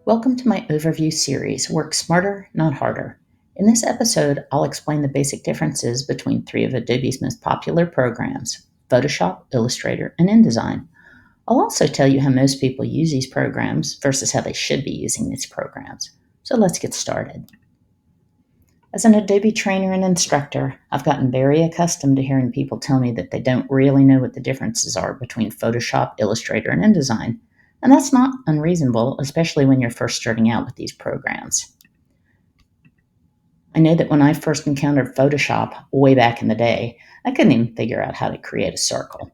Welcome to my overview series, Work Smarter, Not Harder. In this episode, I'll explain the basic differences between three of Adobe's most popular programs, Photoshop, Illustrator, and InDesign. I'll also tell you how most people use these programs versus how they should be using these programs. So let's get started. As an Adobe trainer and instructor, I've gotten very accustomed to hearing people tell me that they don't really know what the differences are between Photoshop, Illustrator, and InDesign. And that's not unreasonable, especially when you're first starting out with these programs. I know that when I first encountered Photoshop way back in the day, I couldn't even figure out how to create a circle.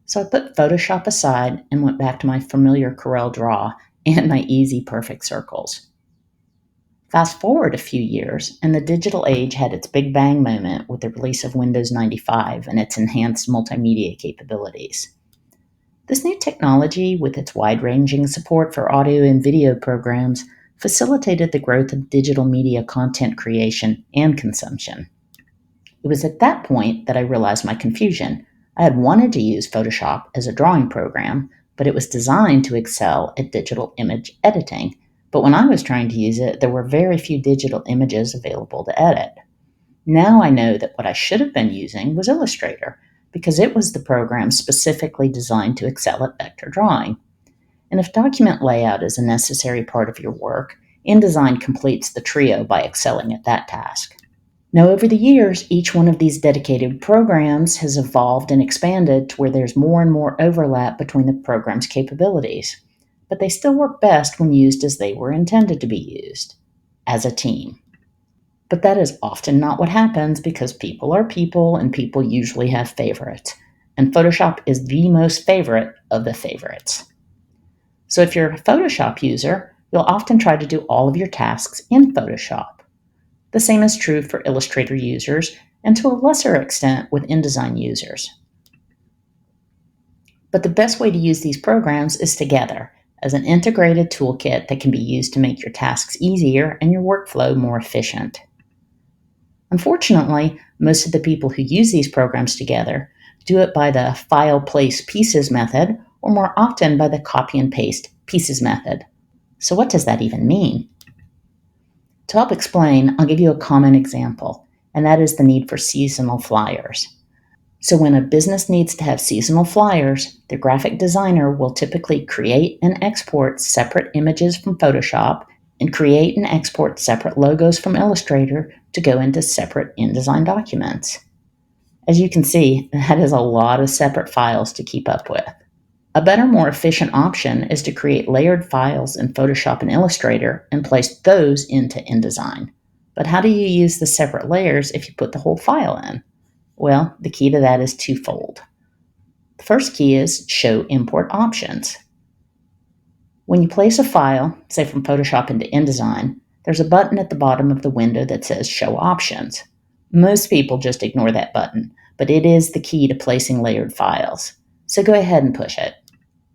So I put Photoshop aside and went back to my familiar Corel Draw and my easy perfect circles. Fast forward a few years, and the digital age had its big bang moment with the release of Windows 95 and its enhanced multimedia capabilities. This new technology, with its wide-ranging support for audio and video programs, facilitated the growth of digital media content creation and consumption. It was at that point that I realized my confusion. I had wanted to use Photoshop as a drawing program, but it was designed to excel at digital image editing. But when I was trying to use it, there were very few digital images available to edit. Now I know that what I should have been using was Illustrator, because it was the program specifically designed to excel at vector drawing. And if document layout is a necessary part of your work, InDesign completes the trio by excelling at that task. Now, over the years, each one of these dedicated programs has evolved and expanded to where there's more and more overlap between the program's capabilities. But they still work best when used as they were intended to be used, as a team. But that is often not what happens because people are people and people usually have favorites. And Photoshop is the most favorite of the favorites. So if you're a Photoshop user, you'll often try to do all of your tasks in Photoshop. The same is true for Illustrator users and to a lesser extent with InDesign users. But the best way to use these programs is together as an integrated toolkit that can be used to make your tasks easier and your workflow more efficient. Unfortunately, most of the people who use these programs together do it by the file place pieces method, or more often by the copy and paste pieces method. So what does that even mean? To help explain, I'll give you a common example, and that is the need for seasonal flyers. So when a business needs to have seasonal flyers, the graphic designer will typically create and export separate images from Photoshop and create and export separate logos from Illustrator to go into separate InDesign documents. As you can see, that is a lot of separate files to keep up with. A better, more efficient option is to create layered files in Photoshop and Illustrator and place those into InDesign. But how do you use the separate layers if you put the whole file in? Well, the key to that is twofold. The first key is Show Import Options. When you place a file, say from Photoshop into InDesign, there's a button at the bottom of the window that says Show Options. Most people just ignore that button, but it is the key to placing layered files. So go ahead and push it.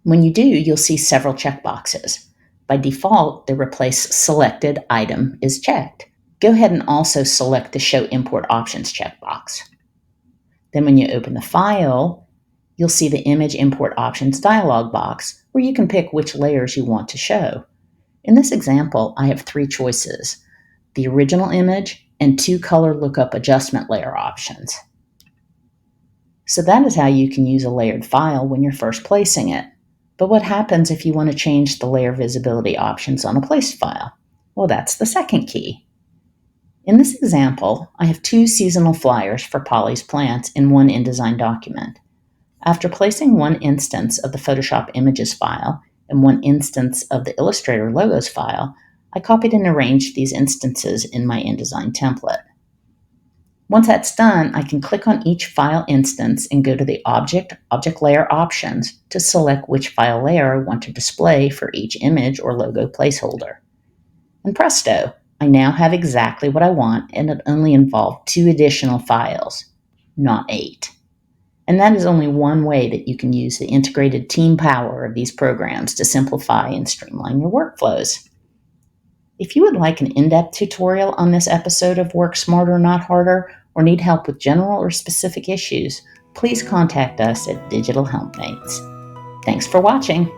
When you do, you'll see several checkboxes. By default, the Replace Selected Item is checked. Go ahead and also select the Show Import Options checkbox. Then when you open the file, you'll see the Image Import Options dialog box where you can pick which layers you want to show. In this example, I have three choices: the original image and two color lookup adjustment layer options. So that is how you can use a layered file when you're first placing it. But what happens if you want to change the layer visibility options on a placed file? Well, that's the second key. In this example, I have two seasonal flyers for Polly's plants in one InDesign document. After placing one instance of the Photoshop Images file and one instance of the Illustrator Logos file, I copied and arranged these instances in my InDesign template. Once that's done, I can click on each file instance and go to the Object Layer options to select which file layer I want to display for each image or logo placeholder. And presto, I now have exactly what I want, and it only involved 2 additional files, not 8. And that is only one way that you can use the integrated team power of these programs to simplify and streamline your workflows. If you would like an in-depth tutorial on this episode of Work Smarter, Not Harder, or need help with general or specific issues, please contact us at Digital Helpmates. Thanks for watching.